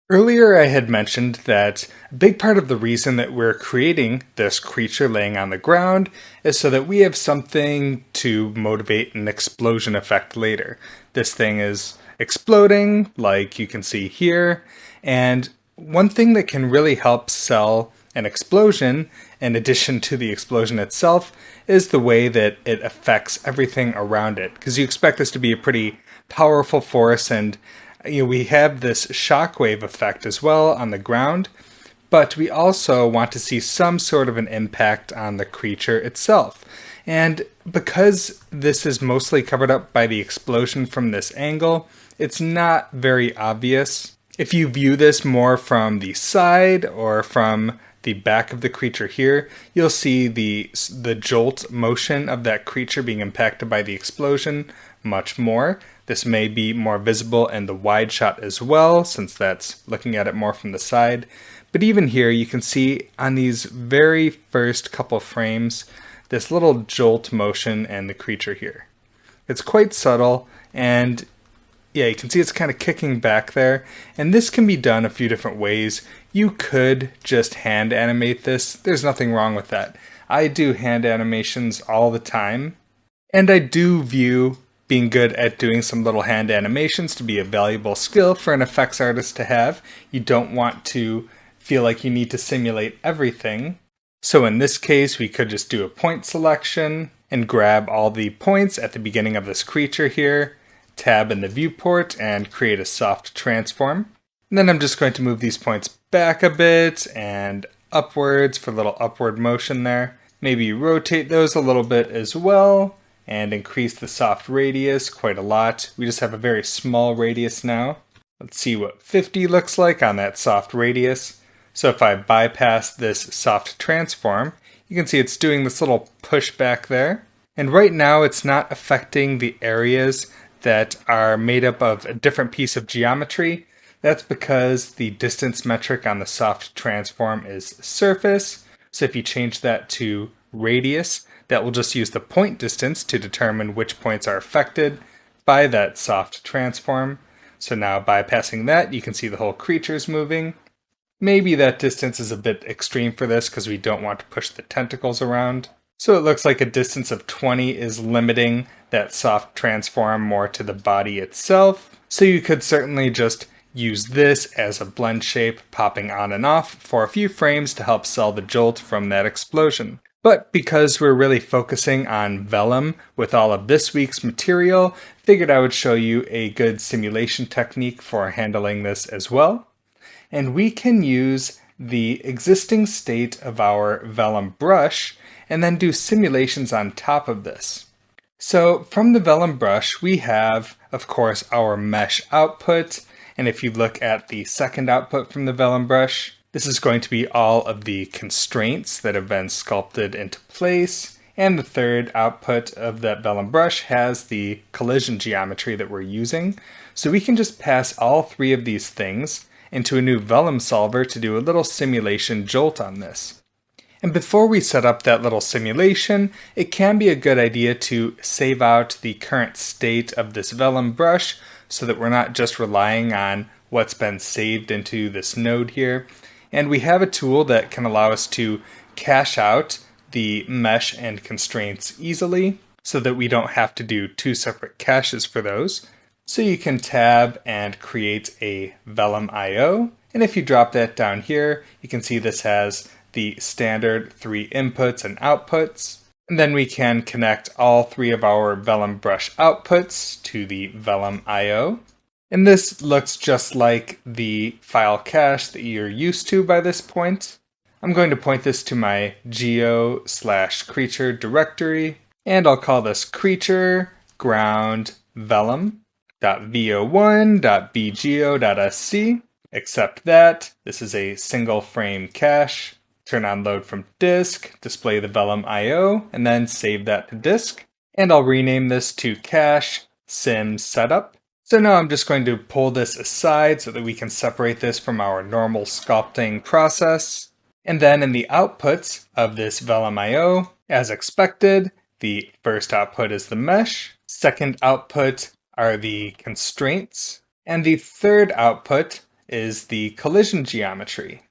Earlier, I had mentioned that a big part of the reason that we're creating this creature laying on the ground is so that we have something to motivate an explosion effect later. This thing is exploding, like you can see here, and one thing that can really help sell an explosion, in addition to the explosion itself, is the way that it affects everything around it. Because you expect this to be a pretty powerful force, and we have this shockwave effect as well on the ground, but we also want to see some sort of an impact on the creature itself. And because this is mostly covered up by the explosion from this angle, it's not very obvious. If you view this more from the side or from the back of the creature here, you'll see the jolt motion of that creature being impacted by the explosion much more. This may be more visible in the wide shot as well, since that's looking at it more from the side. But even here, you can see on these very first couple frames, this little jolt motion and the creature here. It's quite subtle, and yeah, you can see it's kind of kicking back there. And this can be done a few different ways. You could just hand animate this. There's nothing wrong with that. I do hand animations all the time, and I do view being good at doing some little hand animations to be a valuable skill for an effects artist to have. You don't want to feel like you need to simulate everything. So in this case, we could just do a point selection and grab all the points at the beginning of this creature here, tab in the viewport, and create a soft transform. And then I'm just going to move these points back a bit and upwards for a little upward motion there. Maybe rotate those a little bit as well, and increase the soft radius quite a lot. We just have a very small radius now. Let's see what 50 looks like on that soft radius. So if I bypass this soft transform, you can see it's doing this little pushback there. And right now it's not affecting the areas that are made up of a different piece of geometry. That's because the distance metric on the soft transform is surface. So if you change that to radius, that will just use the point distance to determine which points are affected by that soft transform. So now bypassing that, you can see the whole creature's moving. Maybe that distance is a bit extreme for this because we don't want to push the tentacles around. So it looks like a distance of 20 is limiting that soft transform more to the body itself. So you could certainly just use this as a blend shape popping on and off for a few frames to help sell the jolt from that explosion. But because we're really focusing on vellum with all of this week's material, figured I would show you a good simulation technique for handling this as well. And we can use the existing state of our vellum brush and then do simulations on top of this. So from the vellum brush, we have, of course, our mesh output. And if you look at the second output from the vellum brush, this is going to be all of the constraints that have been sculpted into place. And the third output of that vellum brush has the collision geometry that we're using. So we can just pass all three of these things into a new vellum solver to do a little simulation jolt on this. And before we set up that little simulation, it can be a good idea to save out the current state of this vellum brush so that we're not just relying on what's been saved into this node here. And we have a tool that can allow us to cache out the mesh and constraints easily so that we don't have to do two separate caches for those. So you can tab and create a vellum IO. And if you drop that down here, you can see this has the standard 3 inputs and outputs. And then we can connect all three of our vellum brush outputs to the vellum IO. And this looks just like the file cache that you're used to by this point. I'm going to point this to my geo/creature directory, and I'll call this creature ground vellum.vo1.bgeo.sc. Except that this is a single frame cache. Turn on load from disk, display the vellum IO, and then save that to disk. And I'll rename this to cache sim setup. So now I'm just going to pull this aside so that we can separate this from our normal sculpting process. And then in the outputs of this vellum IO, as expected, the first output is the mesh, second output are the constraints, and the third output is the collision geometry.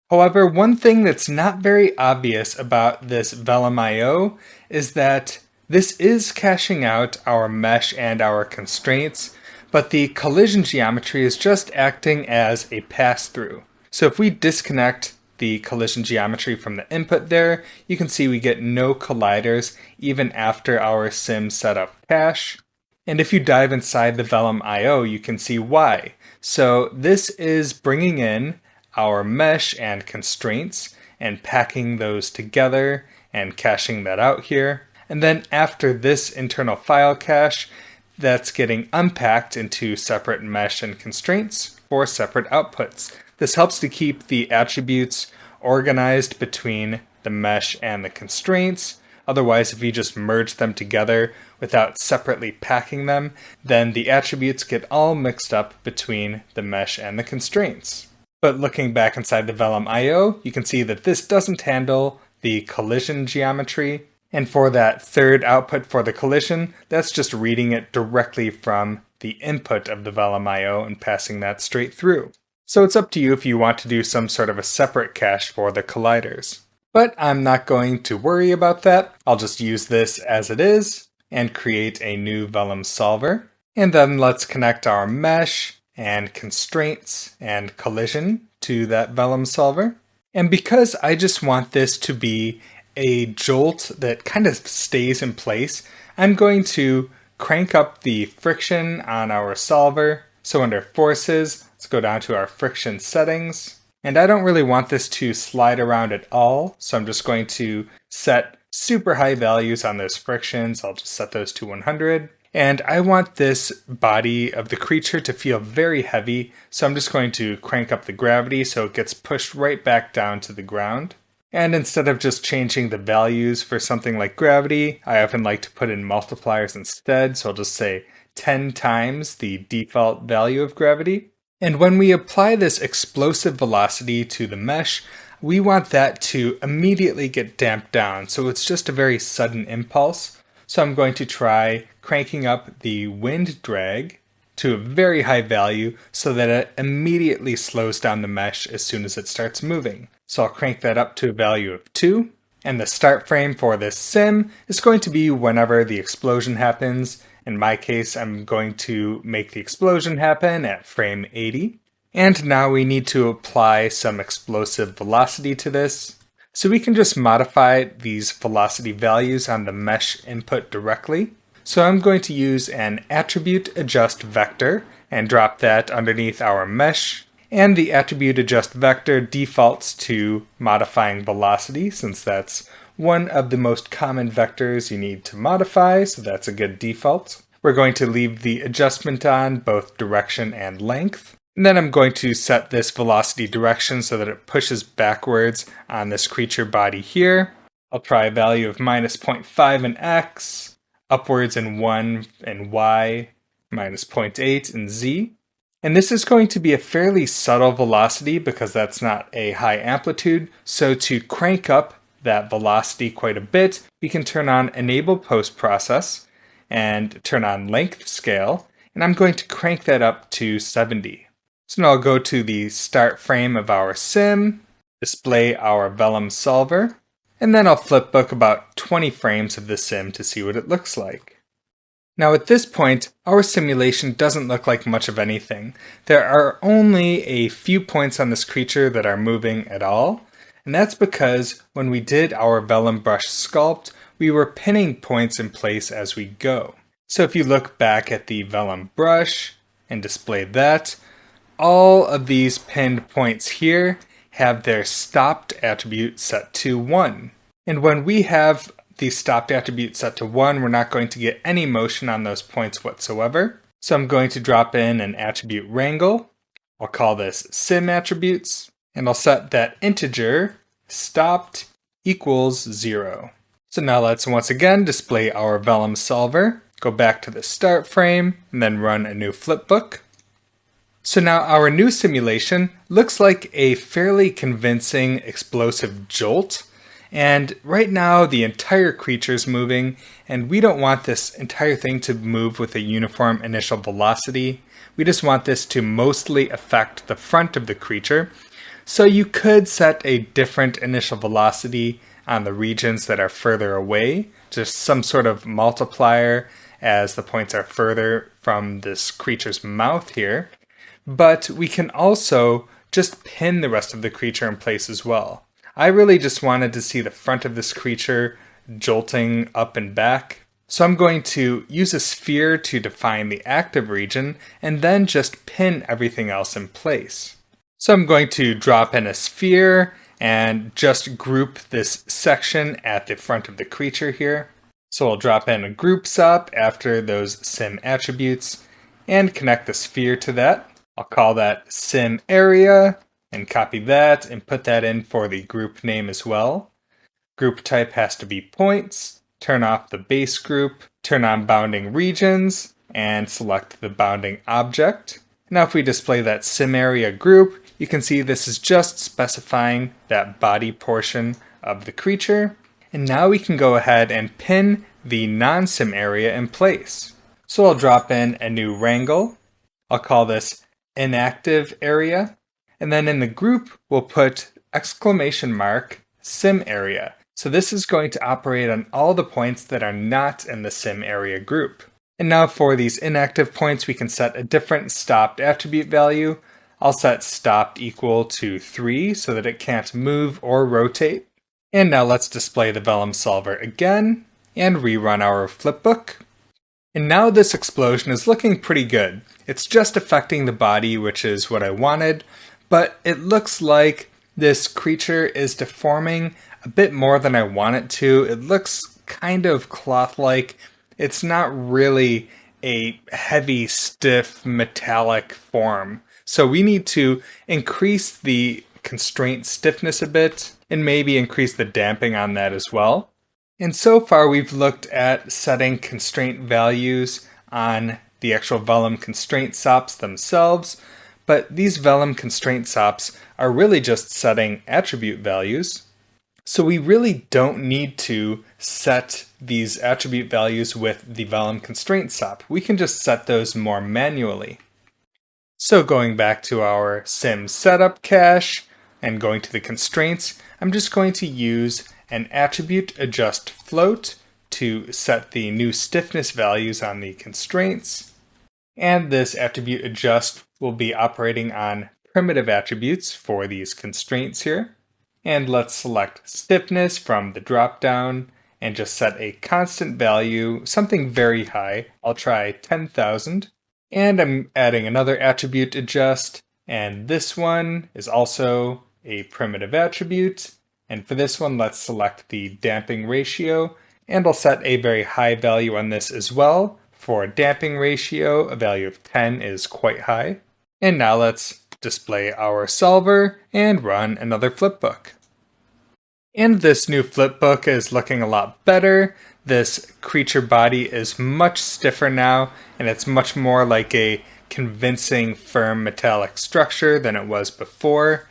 However, one thing that's not very obvious about this Vellum.io is that this is caching out our mesh and our constraints, but the collision geometry is just acting as a pass-through. So if we disconnect the collision geometry from the input there, you can see we get no colliders even after our sim setup cache. And if you dive inside the Vellum.io, you can see why. So this is bringing in our mesh and constraints and packing those together and caching that out here. And then after this internal file cache, that's getting unpacked into separate mesh and constraints for separate outputs. This helps to keep the attributes organized between the mesh and the constraints. Otherwise, if you just merge them together without separately packing them, then the attributes get all mixed up between the mesh and the constraints. But looking back inside the Vellum.io, you can see that this doesn't handle the collision geometry. And for that third output for the collision, that's just reading it directly from the input of the Vellum.io and passing that straight through. So it's up to you if you want to do some sort of a separate cache for the colliders. But I'm not going to worry about that. I'll just use this as it is and create a new Vellum solver. And then let's connect our mesh and constraints and collision to that Vellum solver. And because I just want this to be a jolt that kind of stays in place, I'm going to crank up the friction on our solver. So under forces, let's go down to our friction settings. And I don't really want this to slide around at all, so I'm just going to set super high values on those frictions. I'll just set those to 100. And I want this body of the creature to feel very heavy, so I'm just going to crank up the gravity so it gets pushed right back down to the ground. And instead of just changing the values for something like gravity, I often like to put in multipliers instead, so I'll just say 10 times the default value of gravity. And when we apply this explosive velocity to the mesh, we want that to immediately get damped down, so it's just a very sudden impulse. So I'm going to try cranking up the wind drag to a very high value so that it immediately slows down the mesh as soon as it starts moving. So I'll crank that up to a value of 2. And the start frame for this sim is going to be whenever the explosion happens. In my case, I'm going to make the explosion happen at frame 80. And now we need to apply some explosive velocity to this. So we can just modify these velocity values on the mesh input directly. So I'm going to use an attribute adjust vector and drop that underneath our mesh. And the attribute adjust vector defaults to modifying velocity, since that's one of the most common vectors you need to modify, so that's a good default. We're going to leave the adjustment on both direction and length. And then I'm going to set this velocity direction so that it pushes backwards on this creature body here. I'll try a value of minus 0.5 in X, upwards in 1 in Y, minus 0.8 in Z. And this is going to be a fairly subtle velocity because that's not a high amplitude. So to crank up that velocity quite a bit, we can turn on Enable Post Process and turn on Length Scale. And I'm going to crank that up to 70. So now I'll go to the start frame of our sim, display our Vellum solver, and then I'll flipbook about 20 frames of the sim to see what it looks like. Now at this point, our simulation doesn't look like much of anything. There are only a few points on this creature that are moving at all, and that's because when we did our Vellum brush sculpt, we were pinning points in place as we go. So if you look back at the Vellum brush and display that, all of these pinned points here have their stopped attribute set to 1. And when we have the stopped attribute set to 1, we're not going to get any motion on those points whatsoever. So I'm going to drop in an attribute wrangle. I'll call this sim attributes, and I'll set that integer stopped equals 0. So now let's once again display our Vellum solver, go back to the start frame, and then run a new flipbook. So now our new simulation looks like a fairly convincing explosive jolt. And right now the entire creature is moving, and we don't want this entire thing to move with a uniform initial velocity. We just want this to mostly affect the front of the creature. So you could set a different initial velocity on the regions that are further away, just some sort of multiplier as the points are further from this creature's mouth here. But we can also just pin the rest of the creature in place as well. I really just wanted to see the front of this creature jolting up and back. So I'm going to use a sphere to define the active region and then just pin everything else in place. So I'm going to drop in a sphere and just group this section at the front of the creature here. So I'll drop in a group sop after those sim attributes and connect the sphere to that. I'll call that sim area and copy that and put that in for the group name as well. Group type has to be points. Turn off the base group, turn on bounding regions, and select the bounding object. Now if we display that sim area group, you can see this is just specifying that body portion of the creature. And now we can go ahead and pin the non-sim area in place. So I'll drop in a new wrangle. I'll call this inactive area. And then in the group, we'll put exclamation mark sim area. So this is going to operate on all the points that are not in the sim area group. And now for these inactive points, we can set a different stopped attribute value. I'll set stopped equal to 3 so that it can't move or rotate. And now let's display the Vellum solver again and rerun our flipbook. And now this explosion is looking pretty good. It's just affecting the body, which is what I wanted, but it looks like this creature is deforming a bit more than I want it to. It looks kind of cloth-like. It's not really a heavy, stiff, metallic form. So we need to increase the constraint stiffness a bit and maybe increase the damping on that as well. And so far we've looked at setting constraint values on the actual Vellum constraint SOPs themselves, but these Vellum constraint SOPs are really just setting attribute values. So we really don't need to set these attribute values with the Vellum constraint SOP. We can just set those more manually. So going back to our sim setup cache and going to the constraints, I'm just going to use an attribute adjust float to set the new stiffness values on the constraints. And this attribute adjust will be operating on primitive attributes for these constraints here. And let's select stiffness from the dropdown and just set a constant value, something very high. I'll try 10,000. And I'm adding another attribute adjust, and this one is also a primitive attribute. And for this one, let's select the damping ratio, and I'll set a very high value on this as well. For damping ratio, a value of 10 is quite high. And now let's display our solver and run another flipbook. And this new flipbook is looking a lot better. This creature body is much stiffer now, and it's much more like a convincing, firm metallic structure than it was before.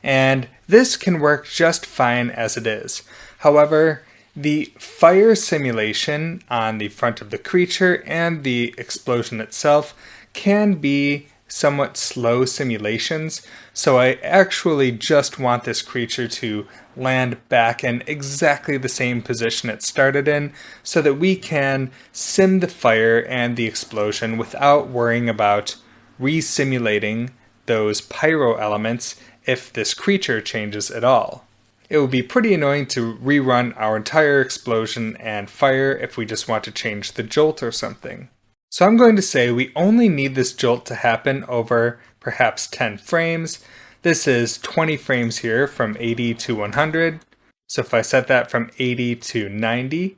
And this can work just fine as it is. However, the fire simulation on the front of the creature and the explosion itself can be somewhat slow simulations, so I actually just want this creature to land back in exactly the same position it started in so that we can sim the fire and the explosion without worrying about re-simulating those pyro elements if this creature changes at all. It would be pretty annoying to rerun our entire explosion and fire if we just want to change the jolt or something. So I'm going to say we only need this jolt to happen over perhaps 10 frames. This is 20 frames here from 80 to 100. So if I set that from 80 to 90,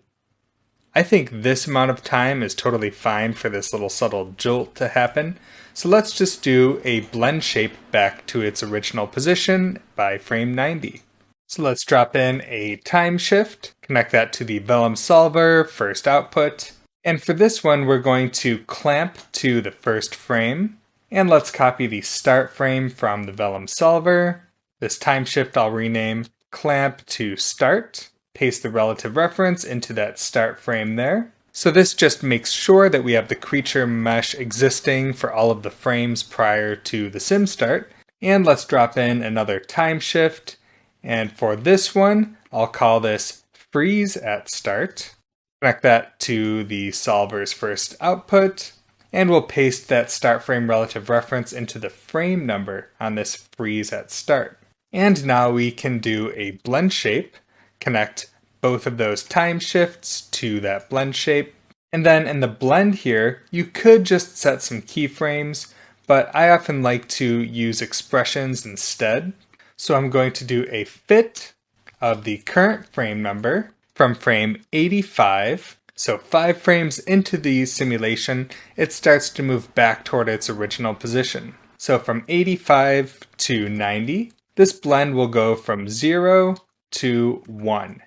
I think this amount of time is totally fine for this little subtle jolt to happen. So let's just do a blend shape back to its original position by frame 90. So let's drop in a time shift, connect that to the Vellum solver, first output. And for this one, we're going to clamp to the first frame. And let's copy the start frame from the Vellum solver. This time shift I'll rename clamp to start. Paste the relative reference into that start frame there. So this just makes sure that we have the creature mesh existing for all of the frames prior to the sim start. And let's drop in another time shift. And for this one, I'll call this freeze at start. Connect that to the solver's first output. And we'll paste that start frame relative reference into the frame number on this freeze at start. And now we can do a blend shape, connect both of those time shifts to that blend shape. And then in the blend here, you could just set some keyframes, but I often like to use expressions instead. So I'm going to do a fit of the current frame number from frame 85. So 5 frames into the simulation, it starts to move back toward its original position. So from 85 to 90, this blend will go from 0 to 1,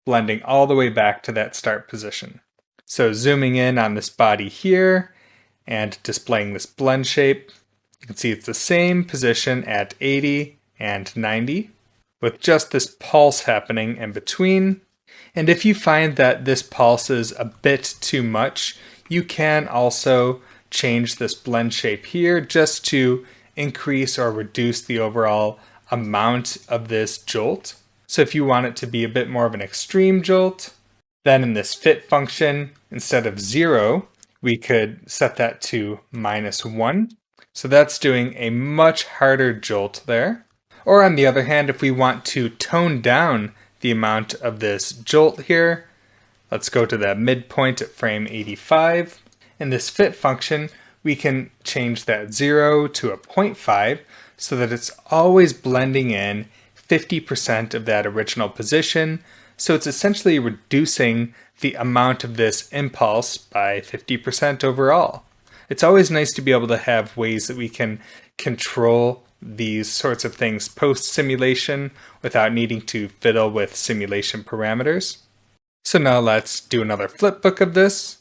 blending all the way back to that start position. So zooming in on this body here and displaying this blend shape, you can see it's the same position at 80 and 90 with just this pulse happening in between. And if you find that this pulse is a bit too much, you can also change this blend shape here just to increase or reduce the overall amount of this jolt. So if you want it to be a bit more of an extreme jolt, then in this fit function, instead of 0, we could set that to -1. So that's doing a much harder jolt there. Or on the other hand, if we want to tone down the amount of this jolt here, let's go to that midpoint at frame 85. In this fit function, we can change that 0 to a 0.5 so that it's always blending in 50% of that original position. So it's essentially reducing the amount of this impulse by 50% overall. It's always nice to be able to have ways that we can control these sorts of things post-simulation without needing to fiddle with simulation parameters. So now let's do another flipbook of this.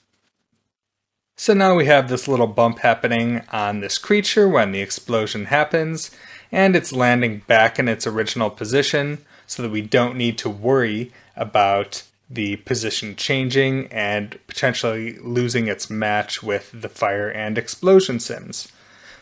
So now we have this little bump happening on this creature when the explosion happens, and it's landing back in its original position so that we don't need to worry about the position changing and potentially losing its match with the fire and explosion sims.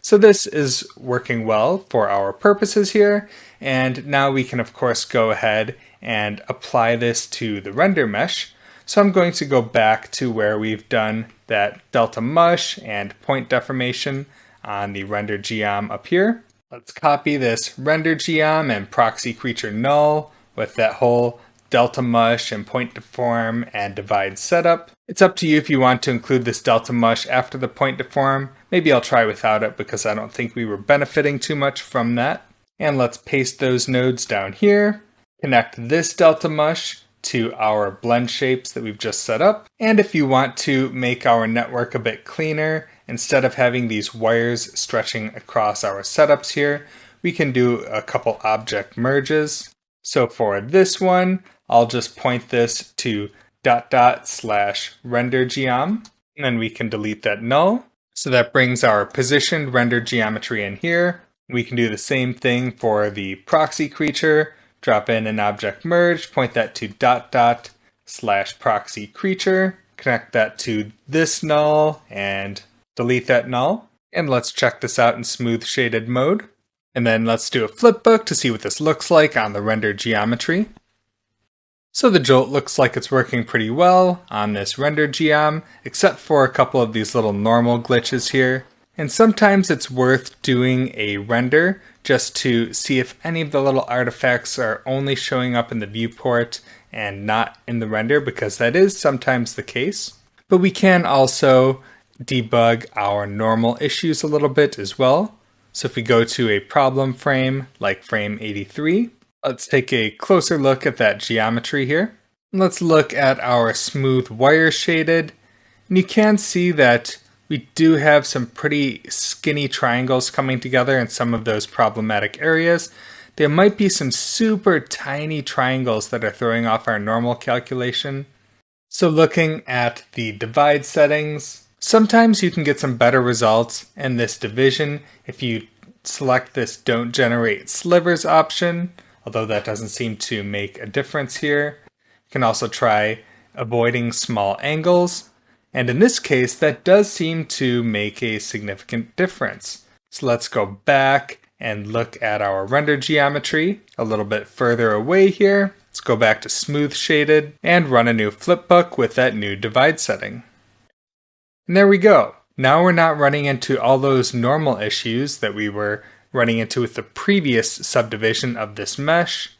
So this is working well for our purposes here, and now we can of course go ahead and apply this to the render mesh. So I'm going to go back to where we've done that delta mush and point deformation on the render geom up here. Let's copy this render geom and proxy creature null with that whole delta mush and point deform and divide setup. It's up to you if you want to include this delta mush after the point deform. Maybe I'll try without it because I don't think we were benefiting too much from that. And let's paste those nodes down here. Connect this delta mush to our blend shapes that we've just set up. And if you want to make our network a bit cleaner, instead of having these wires stretching across our setups here, we can do a couple object merges. So for this one, I'll just point this to ... /render geom, and then we can delete that null. So that brings our positioned render geometry in here. We can do the same thing for the proxy creature, drop in an object merge, point that to ... /proxy creature, connect that to this null, and delete that null. And let's check this out in smooth shaded mode. And then let's do a flipbook to see what this looks like on the render geometry. So the jolt looks like it's working pretty well on this render geom, except for a couple of these little normal glitches here. And sometimes it's worth doing a render just to see if any of the little artifacts are only showing up in the viewport and not in the render, because that is sometimes the case. But we can also debug our normal issues a little bit as well. So if we go to a problem frame like frame 83, let's take a closer look at that geometry here. Let's look at our smooth wire shaded. And you can see that we do have some pretty skinny triangles coming together in some of those problematic areas. There might be some super tiny triangles that are throwing off our normal calculation. So looking at the divide settings, sometimes you can get some better results in this division if you select this don't generate slivers option, although that doesn't seem to make a difference here. You can also try avoiding small angles. And in this case, that does seem to make a significant difference. So let's go back and look at our render geometry a little bit further away here. Let's go back to smooth shaded and run a new flipbook with that new divide setting. And there we go. Now we're not running into all those normal issues that we were running into with the previous subdivision of this mesh.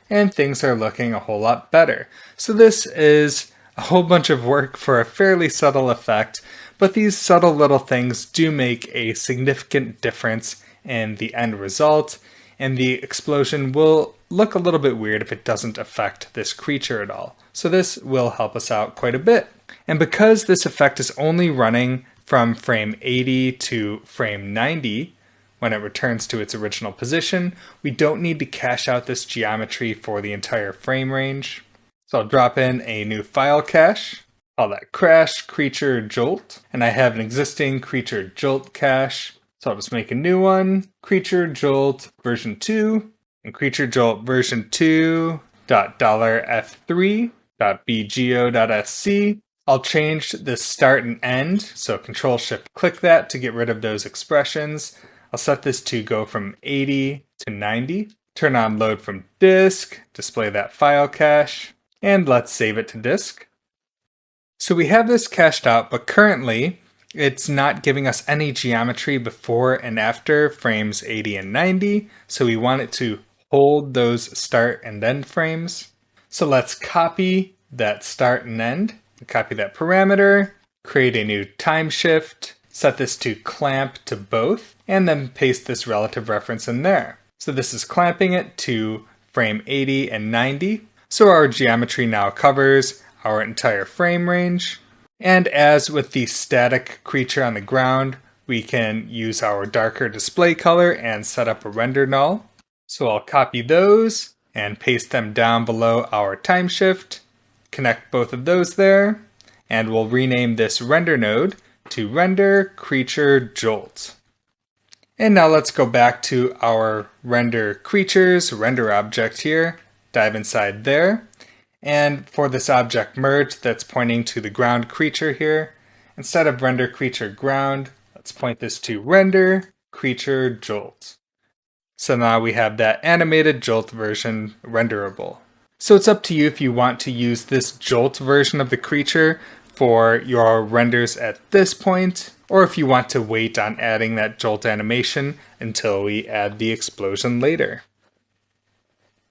And things are looking a whole lot better. So this is a whole bunch of work for a fairly subtle effect, but these subtle little things do make a significant difference in the end result, and the explosion will look a little bit weird if it doesn't affect this creature at all. So this will help us out quite a bit. And because this effect is only running from frame 80 to frame 90, when it returns to its original position, we don't need to cache out this geometry for the entire frame range. So I'll drop in a new file cache, call that crash creature jolt, and I have an existing creature jolt cache. So I'll just make a new one, creature jolt version 2, and creature jolt version 2.f3.bgo.sc. I'll change the start and end, so Control Shift click that to get rid of those expressions. I'll set this to go from 80 to 90. Turn on load from disk, display that file cache, and let's save it to disk. So we have this cached out, but currently it's not giving us any geometry before and after frames 80 and 90, so we want it to hold those start and end frames. So let's copy that start and end, copy that parameter, create a new time shift, set this to clamp to both, and then paste this relative reference in there. So this is clamping it to frame 80 and 90. So our geometry now covers our entire frame range. And as with the static creature on the ground, we can use our darker display color and set up a render null. So I'll copy those and paste them down below our time shift, connect both of those there, and we'll rename this render node to render creature jolt. And now let's go back to our render creatures render object here, dive inside there. And for this object merge that's pointing to the ground creature here, instead of render creature ground, let's point this to render creature jolt. So now we have that animated jolt version renderable. So it's up to you if you want to use this jolt version of the creature for your renders at this point, or if you want to wait on adding that jolt animation until we add the explosion later.